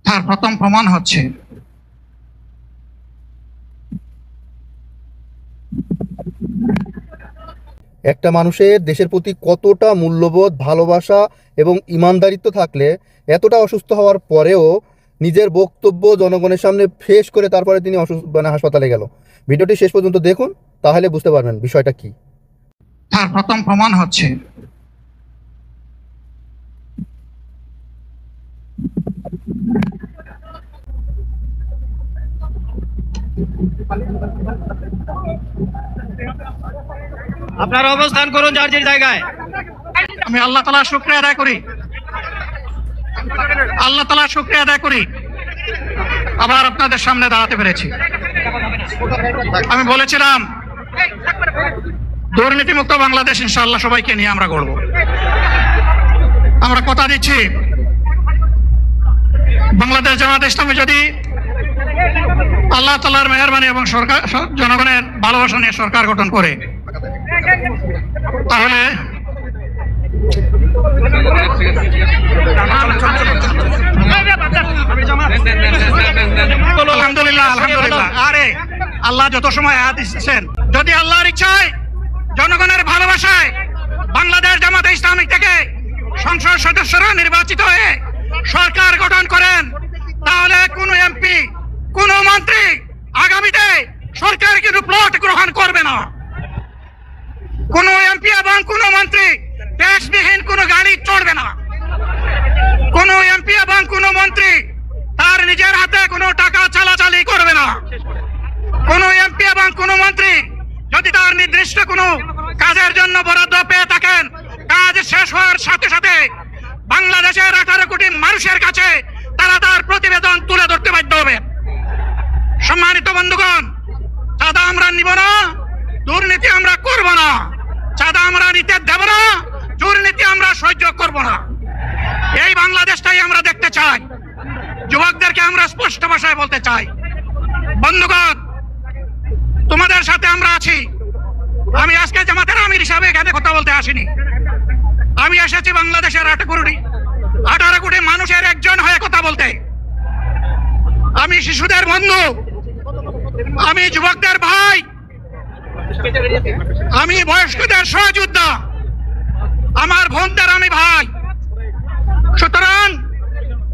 তার প্রথম প্রমাণ হচ্ছে একটা মানুষের দেশের প্রতি কতটা মূল্যবোধ, ভালোবাসা এবং ইমানদারিত্ব থাকলে এতটা অসুস্থ হওয়ার পরেও নিজের বক্তব্য জনগণের সামনে ফেস করে তারপরে তিনি হাসপাতালে গেল। ভিডিওটি শেষ পর্যন্ত দেখুন, তাহলে বুঝতে পারবেন বিষয়টা কি। তার প্রথম প্রমাণ হচ্ছে আপনারা অবস্থান করুন যার যার জায়গায়। আমি আল্লাহ তাআলার শুকরিয়া আদায় করি, আল্লাহ তাআলার শুকরিয়া আদায় করি আবার আপনাদের সামনে দাঁড়াতে পেরেছি। আমি বলেছিলাম দুর্নীতিমুক্ত বাংলাদেশ ইনশাআল্লাহ সবাইকে নিয়ে আমরা গড়ব। আমরা কথা দিচ্ছি বাংলাদেশ জামাত ইসলামী যদি আল্লাহ তাআলার মেহেরবানি এবং সরকার জনগণের ভালোবাসা নিয়ে সরকার গঠন করে, তাহলে আলহামদুলিল্লাহ আলহামদুলিল্লাহ। আরে আল্লাহ যত সময় আয়াত দিচ্ছেন, যদি আল্লাহর ইচ্ছায় জনগণের ভালোবাসায় বাংলাদেশ জামাত ইসলামী থেকে সংসদ সদস্যরা নির্বাচিত হয়ে সরকার গঠন করেন, তাহলে কোন এমপি কোন মন্ত্রী আগামীতে সরকার কিন্তু প্লট গ্রহণ করবে না। কোন এমপি এবং কোন মন্ত্রী ট্যাক্সবিহীন কোন গাড়ি চড়বে না। কোন এমপি এবং কোন মন্ত্রী তার নিজের হাতে কোনো টাকা চালাচালি করবে না। কোন এমপি এবং কোন মন্ত্রী যদি তার নির্দিষ্ট কোনো কাজের জন্য বরাদ্দ পেয়ে থাকেন, কাজ শেষ হওয়ার সাথে সাথে বাংলাদেশের 18 কোটি মানুষের কাছে তারা তার প্রতিবেদন তুলে ধরতে বাধ্য হবে। সম্মানিত বন্ধুগণ, চাঁদা আমরা নিব না, দুর্নীতি আমরা করব না। চাঁদা আমরা নিতে দেব না, দুর্নীতি আমরা সহ্য করব না। এই বাংলাদেশটাই আমরা দেখতে চাই। যুবকদেরকে আমরা স্পষ্ট ভাষায় বলতে চাই, বন্ধুগণ তোমাদের সাথে আমরা আছি। আমি আজকে জামাতের আমির হিসাবে এখানে কথা বলতে আসিনি। আমি এসেছি বাংলাদেশের 18 কোটি মানুষের একজন হয়ে কথা বলতে। আমি শিশুদের বন্ধু, আমি যুবকদের ভাই, আমি বয়স্কদের সহযোদ্ধা, আমার বোনদের আমি ভাই। সুতরাং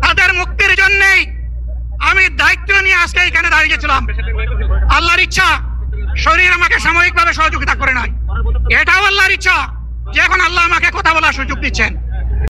তাদের মুক্তির জন্যই আমি দায়িত্ব নিয়ে আজকে এখানে দাঁড়িয়েছিলাম। আল্লাহর ইচ্ছা শরীর আমাকে সাময়িকভাবে সহযোগিতা করে নাই, এটাও আল্লাহর ইচ্ছা যে এখন আল্লাহ আমাকে কথা বলার সুযোগ দিচ্ছেন।